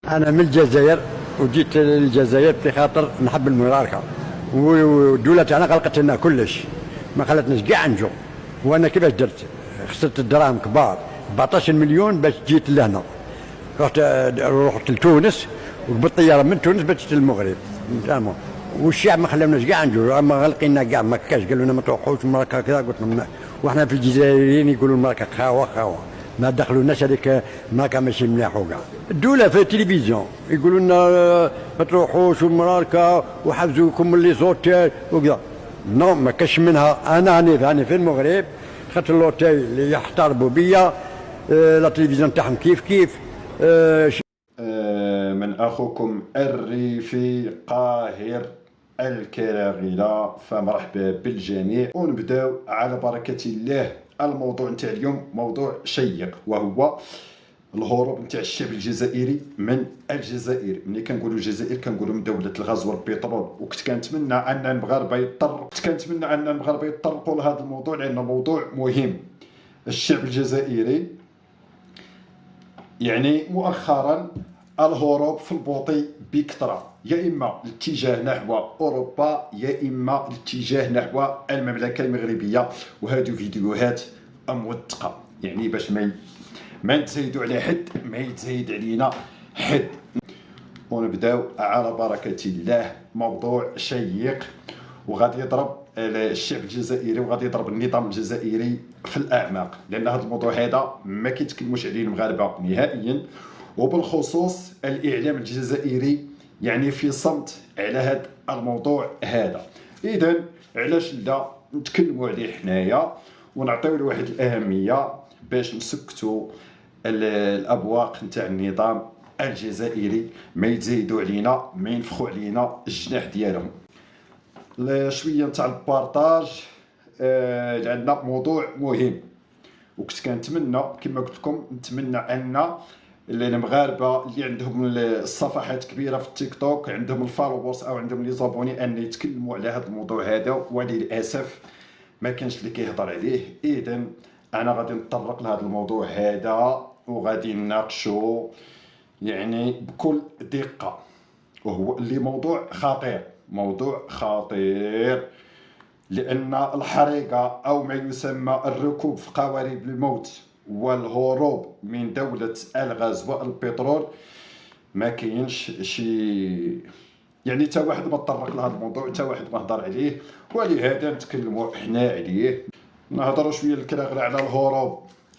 انا من الجزائر وجيت للجزائر بخاطر نحب المشاركه، والدوله تاعنا غلقت لنا كلش، ما خلتناش كاع نجو. وانا كيفاش درت؟ خسرت الدراهم كبار 14 مليون باش جيت لهنا. رحت لتونس وقبضت طياره من تونس باش للمغرب. والشعب ما خلاوناش كاع نجو، ما غلقينا كاع، ما كاش، قالوا لنا ما تروحوش مراكا كذا. قلت لهم واحنا في الجزائريين يقولوا مراكا خاوه خاوه، ما دخلوناش هذيك مراكا ماشي مليح وكاع. الدولة في التلفزيون يقولوا لنا ما تروحوش ومراكا وحفزوكم من لي زوتيل وكذا. نو، ما كاش منها. انا هاني في المغرب، خدت اللوتيل اللي يحتربوا بيا، لا تلفزيون تاعهم كيف كيف. من أخوكم الريفي قاهر الكراغلة، فمرحبا بالجميع. ونبداو على بركة الله. الموضوع نتاع اليوم موضوع شيق، وهو الهروب نتاع الشعب الجزائري من الجزائر. ملي كنقولوا الجزائر كنقولوا من دولة الغاز والبترول، وكنت كنتمنى ان المغاربه يتطرقوا لهذا الموضوع لانه موضوع مهم. الشعب الجزائري يعني مؤخرا الهروب في البوطي بكثرة، يا إما الاتجاه نحو أوروبا يا إما الاتجاه نحو المملكة المغربية. وهذو فيديوهات موثقة، يعني باش ما نتزايدوا على حد، ما يتزايد علينا حد. ونبداو على بركة الله. موضوع شيق وغادي يضرب الشعب الجزائري وغادي يضرب النظام الجزائري في الأعماق، لأن هذا الموضوع هذا ما كيتكلموش عليه المغاربة نهائيا، وبالخصوص الإعلام الجزائري يعني في صمت على هذا الموضوع هذا. إذن علاش لا نتكلموا عليه حنايا ونعطيو له واحد الأهمية باش نسكتوا الأبواق نتاع النظام الجزائري، ما يتزايدوا علينا، ما ينفخوا علينا الجناح ديالهم. شويه نتاع البارطاج. عندنا موضوع مهم، وكنت كنتمنى كما قلت لكم، نتمنى ان المغاربه اللي عندهم الصفحات كبيره في التيك توك، عندهم الفالوورز او عندهم لي زابوني، ان يتكلموا على هذا الموضوع هذا، وللاسف ما كانش اللي كيهضر عليه. اذا انا غادي نتطرق لهذا الموضوع هذا وغادي نناقشوا يعني بكل دقه، وهو اللي موضوع خطير، موضوع خطير، لأن الحريقة أو ما يسمى الركوب في قوارب الموت والهروب من دولة الغاز والبترول ما كاينش شي، يعني تا واحد ما تطرق لهذا الموضوع، تا واحد ما هضر عليه، ولهذا نتكلموا حنا عليه. نهضروا شويه الكراغله على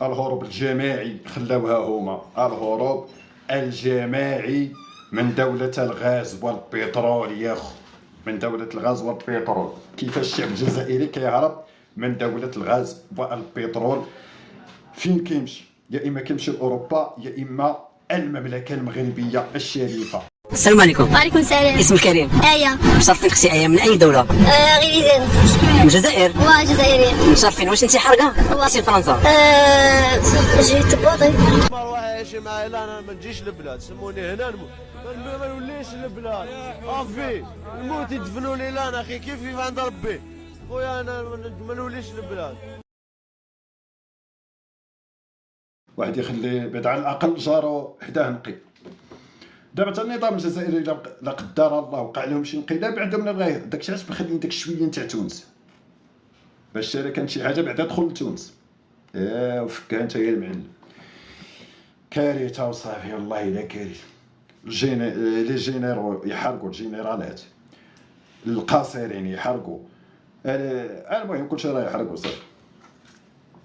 الهروب الجماعي، خلاوها هما الهروب الجماعي من دولة الغاز والبترول. يا خو، من دولة الغاز والبترول. كيفاش الشعب الجزائري كيهرب من دولة الغاز والبترول؟ فين كيمشي؟ يا إما كيمشي لأوروبا يا إما المملكة المغربية الشريفة. السلام عليكم. وعليكم السلام. اسمك كريم؟ آية. مشرفين اختي آية، من أي دولة؟ غريزين. من الجزائر؟ جزائريين. مشرفين. واش انت حارقة؟ واش فرنسا؟ جيت بوطي. مروه يعيش معايا، لا انا ما نجيش للبلاد، سموني هنا ما نوليش للبلاد، افي الموت يدفنوا لي، لا انا اخي كيف عند ربي خويا، انا ما نوليش للبلاد. واحد يخلي بعد على الاقل جارو حداه نقي. دابا حتى النظام الجزائري لا قدر الله وقع لهم شي انقلاب، عندهم الغايه داكشي علاش مخليين داك شويه نتاع تونس، باش كانت شي حاجه بعدا دخل لتونس. وفكها انت يا المعلم. كارثه وصافي، والله الا كارثه. لي جينيرو يحرقوا، الجينيرالات القاصرين يحرقوا، المهم كلشي راه يحرقوا صافي.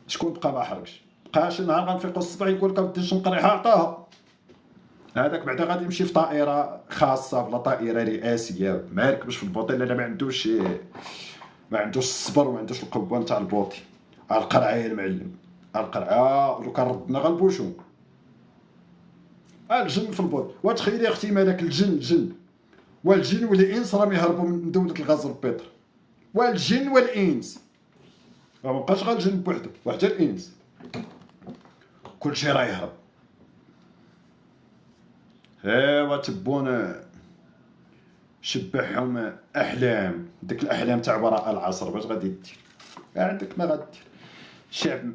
شكون بقى ما حرقش؟ بقى شي نهار غنفيقوا الصباح يقول لك بدي شنقريحه عطاها، هذاك بعدا غادي يمشي في طائره خاصه ولا طائره رئاسيه، ما يركبش في البوطي لان ما عندوش الصبر وما عندوش القوه نتاع البوطي. القرعه يا المعلم، القرعه لو كان ردنا غنبوشو. الجن في البوط، وتخيلي اختي مالك الجن والجن والانس راهم يهربوا من دوله الغاز والبتر، والجن والانس ما بقاش غير الجن بوحدو وحتى الانس، كلشي راه يهرب. ايوا تبون شبعهم احلام، ديك الاحلام تاع وراء العصر، باش غادي دير؟ عندك ما غادير. الشعب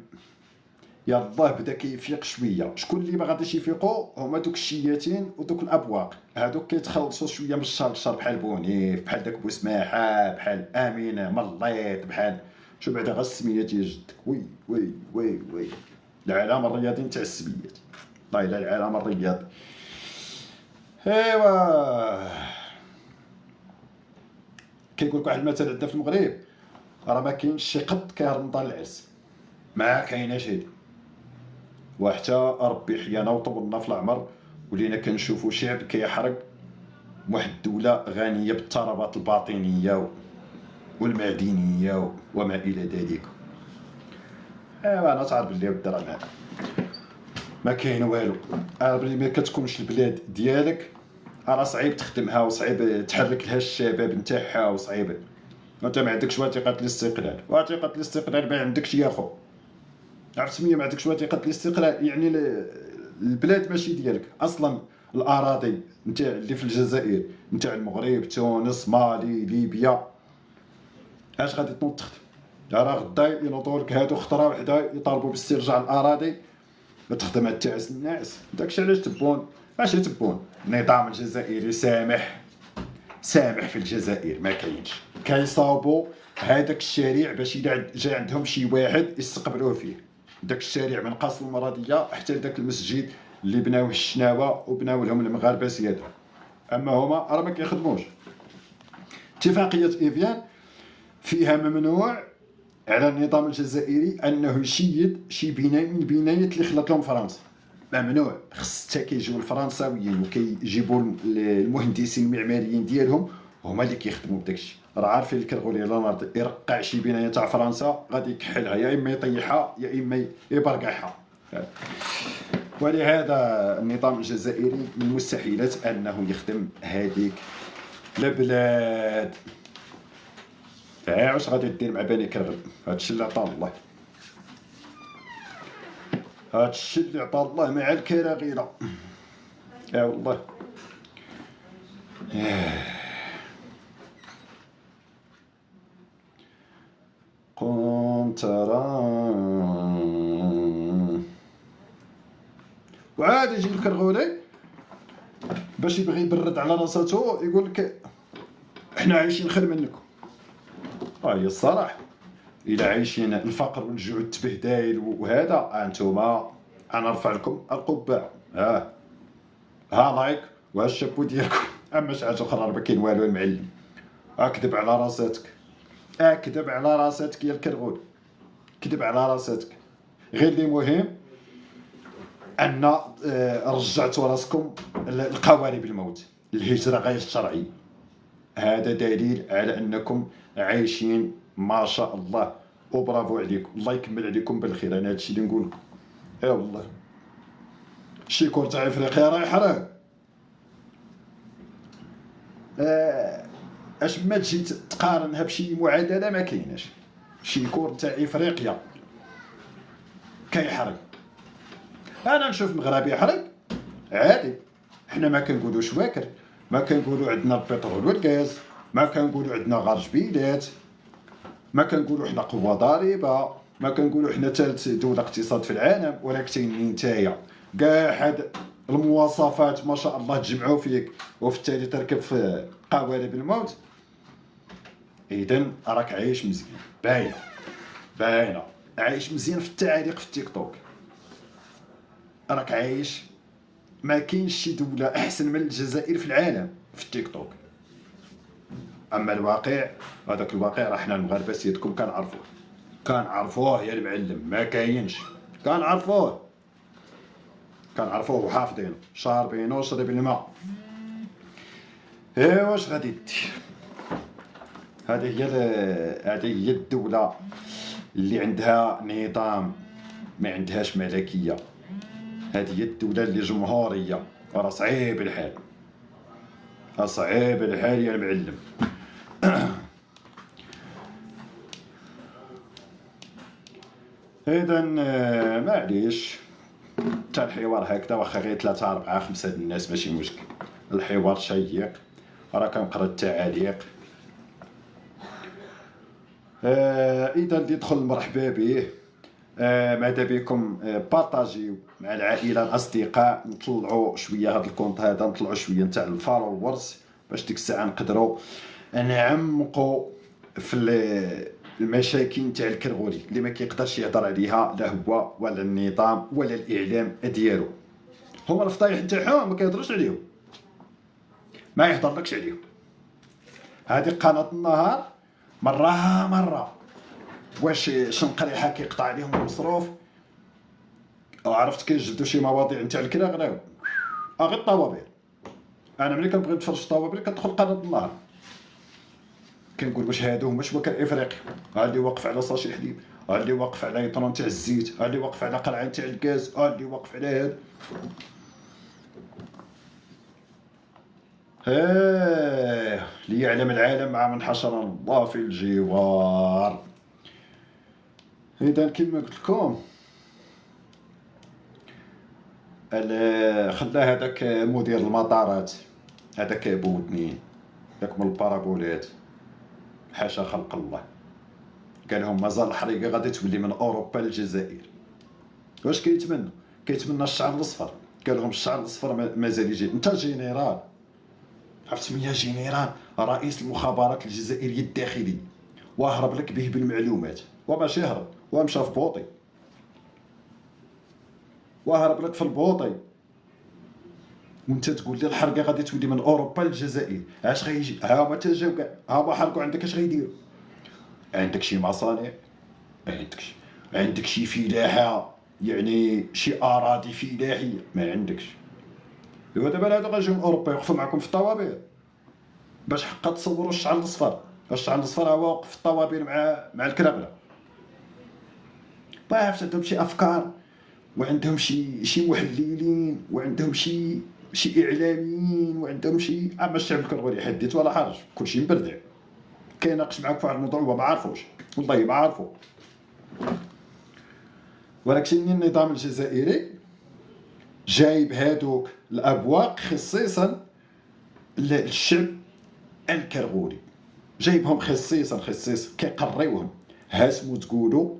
يلاه بدا كيفيق شويه. شكون اللي ما غاديش يفيقوا؟ هما دوك الشياتين ودوك الابواق، هادوك كيتخلصوا شويه من الشهر لشهر، بحال بونيف، بحال داك بوسماحه، بحال امينه مليط، بحال شو بعدا غير السميه ديال جدك. وي وي وي وي العالم الرياضي نتاع السميات. الله الا العالم الرياضي. ايوا كيقول لك واحد المثل عندنا في المغرب، راه ما كاينش شي قط كيهرب من دار العرس، ما كايناش هادي. وحتى ربي حيانا وطولنا في العمر ولينا كنشوفوا شعب كيحرق واحد الدولة غنية بالثروات الباطنية والمعدنية وما إلى ذلك. ايوا انا تعرف بلي ودي راه ما كاين والو. بلي ما كتكونش البلاد ديالك راه صعيب تخدمها وصعيب تحرك لها الشباب نتاعها وصعيب. انت ما عندكش وثيقة الاستقلال، وثيقة الاستقلال ما عندكش يا خو. عرفت سميه ما عندكش وثيقة الاستقلال يعني البلاد ماشي ديالك اصلا. الاراضي نتاع اللي في الجزائر نتاع المغرب، تونس، مالي، ليبيا، اش غادي تنوض تخدم؟ راه غدا ينوضوا لك هادو خطره وحده يطالبوا باسترجاع الاراضي تخدم هاد تعس الناس. داكشي علاش تبون ماشي تبون. النظام الجزائري سامح في الجزائر ما كاينش. كيصاوبوا هذاك الشارع باش اذا جا عندهم شي واحد يستقبلوه فيه. داك الشارع من قاص المراديه حتى لذاك المسجد اللي بناوه الشناوه وبناو لهم المغاربه سيادة. اما هما راه ما كيخدموش. اتفاقيه ايفيان فيها ممنوع على النظام الجزائري انه يشيد شي بنايه من البنايات اللي خلات لهم فرنسا. ممنوع. خص حتى كيجيو الفرنساويين وكيجيبوا المهندسين المعماريين ديالهم هما اللي كيخدموا بداكشي. راه عارفين الكرغولي لونارد يرقع شي بنايه تاع فرنسا غادي يكحلها، يا اما يطيحها يا اما يبرقعها. ولهذا النظام الجزائري من المستحيلات انه يخدم هذيك البلاد. واش غادي دير مع بني كرغل؟ هادشي اللي عطاه الله، هادشي اللي عطاه الله مع الكراغيله. يا والله كنت ترى. وعاد يجي الكرغولي باش يبغي يبرد على راساتو يقول لك احنا عايشين خير منكم. هي الصراحه الا عايشين الفقر والجوع والتبهدال وهذا انتوما انا نرفع لكم القبعه. ها لايك وها الشابو ديالكم. اما شي حاجه اخرى ما كاين والو. المعلم اكذب على راساتك، اكذب على راساتك يا الكرغول، كذب على راساتك. غير اللي مهم ان رجعتوا راسكم لقوارب الموت، الهجره غير الشرعيه. هذا دليل على انكم عايشين ما شاء الله وبرافو عليكم. الله يكمل عليكم بالخير. انا هادشي اللي نقول. يا والله شي كور تاع افريقيا راه يحرق. اش ما تجي تقارنها بشي معادله ما كايناش. شي كور تاع افريقيا كيحرق. انا نشوف مغربي يحرق عادي. حنا ما كنقولوش واكر، ما كنقولوا عندنا البترول والغاز، ما كنقولوا عندنا غار جبيلات، ما كنقولوا حنا قوه ضاربه، ما كنقولوا حنا ثالث دوله اقتصاد في العالم. ولكن نتايا كاع هاد المواصفات ما شاء الله تجمعوا فيك وفي التالي تركب في قوارب الموت. اذا راك عايش مزيان. باينه عايش مزيان في التعاليق في التيك توك. راك عايش ما كاينش شي دوله احسن من الجزائر في العالم في التيك توك. اما الواقع هذاك الواقع راه حنا المغاربه سيدكم كنعرفوه يا المعلم. ما كاينش كنعرفوه وحافظينه شاربينه وشرب الماء. واش غادي دير؟ هذه هي الدوله اللي عندها نظام ما عندهاش ملكيه. هذه هي الدوله اللي جمهوريه. راه صعيب الحال، صعيب الحال يا المعلم. اذا معليش حتى الحوار هكذا واخا غير 3 4 5 د الناس ماشي مشكل. الحوار شيق. راه كنقرا التعاليق. اذا اللي يدخل مرحبا به. ماذا بكم بارطاجيو مع العائله الاصدقاء، نطلعوا شويه هذا الكونت هذا، نطلعوا شويه نتاع الفالورز باش ديك الساعه نقدروا نعمقوا في المشاكل تاع الكرغوري اللي ما كيقدرش يهضر عليها لا هو ولا النظام ولا الاعلام ديالو. هما الفضايح نتاعهم ما كيهضروش عليهم، ما يهضرلكش عليهم. هذه قناه النهار مره واش شنقريحه كيقطع عليهم المصروف، عرفت كيجبدوا شي مواضيع نتاع الكرا غير غير الطوابير. انا ملي كنبغي نتفرج في الطوابير كندخل قناه النهار، كنقول واش هادو هما شبكه افريقيا، ها اللي واقف على صاشي حليب، ها اللي واقف على يطرون تاع الزيت، ها اللي واقف على قرعه تاع الغاز، ها اللي واقف على هاد. ليعلم العالم مع من حشر الله في الجوار. اذا كما قلت لكم خلا هذاك مدير المطارات هذاك بودنين داك من البارابولات، حاشا خلق الله، قال لهم مازال الحريقه غادي تولي من اوروبا للجزائر. واش كيتمنى؟ كيتمنى الشعر الاصفر. قال لهم الشعر الاصفر مازال يجي. انت جنرال، عرفت من يا جنرال رئيس المخابرات الجزائريه الداخليه، وهرب لك به بالمعلومات، وماشي هرب ومشى في بوطي، وهرب لك في البوطي، وانت تقول لي الحرقه غادي تولي من اوروبا للجزائر. اش غيجي؟ ها هما تجاو كاع، ها هما حرقوا عندك. اش غيديروا؟ عندك شي مصانع، عندك شي فلاحه، يعني شي اراضي فلاحيه، ما عندكش. ايوا دابا هادو غيجيو من اوروبا يوقفوا معكم في الطوابير باش حقا تصوروا الشعر الاصفر. الشعر الاصفر هو واقف في الطوابير مع الكرابله. عرفت عندهم شي افكار، وعندهم شي محللين، وعندهم شي اعلاميين، وعندهم شي. اما الشعب الكرغوري حديت ولا حرج، كلشي مبردع. كيناقش معاك في واحد الموضوع وما عارفوش، والله ما عارفو. ولكن النظام الجزائري جايب هادوك الابواق خصيصا للشعب الكرغوري، جايبهم خصيصا كيقريوهم. هاسمو تقولوا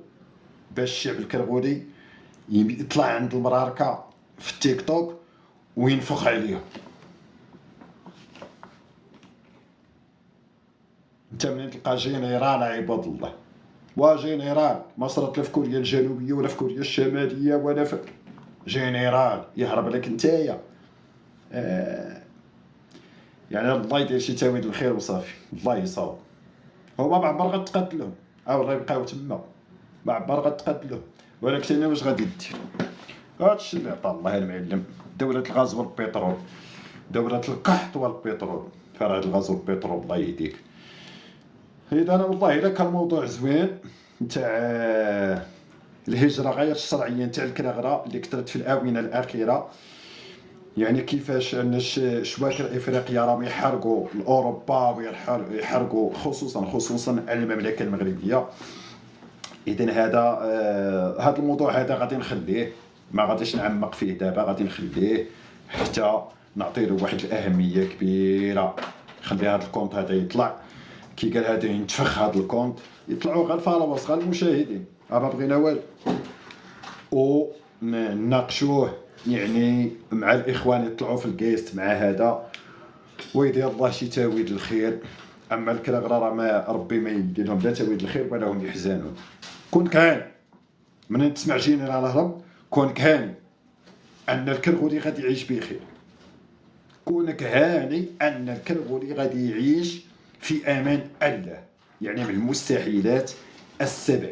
باش الشعب الكرغوري يطلع عند المراركه في التيك توك وينفخ عليهم. انت منين تلقى جنرال عباد الله، وجنرال ما صرت لا في كوريا الجنوبيه ولا في كوريا الشماليه ولا في جنرال يهرب لك نتايا. يعني الله يدير شي تاويل الخير وصافي، الله يصاوب. هما بعبر غتقتلهم او غيبقاو تما، بعبر غتقتلهم. ولكن واش غادي دير؟ هادشي اللي عطا الله المعلم. دولة الغاز والبترول، دولة القحط والبترول، فراه الغاز والبترول الله يهديك. اذا والله الا كان موضوع زوين نتاع الهجره غير الشرعيه نتاع الكراغره اللي كثرت في الاونه الاخيره، يعني كيفاش ان شواكر افريقيا راهم يحرقوا لاوروبا ويحرقوا خصوصا المملكه المغربيه. اذا هذا الموضوع هذا غادي نخليه، ما غاديش نعمق فيه دابا، غادي نخليه حتى نعطي له واحد الاهميه كبيره. خلي هذا الكونت هذا يطلع كي قال هذا ينتفخ، هذا الكونت يطلعوا غير فالورز، غير المشاهدين، ما بغينا والو. ونناقشوه يعني مع الاخوان يطلعوا في الكيست مع هذا، ويدير الله شي تاويل الخير. اما الكراغره راه ما ربي ما يدير لهم لا تاويل الخير ولا هم يحزنون. كون كان من تسمع جنرال هرب، كونك هاني ان الكرغوري غادي يعيش بخير، كونك هاني ان الكرغوري غادي يعيش في امان الله. يعني من المستحيلات السبع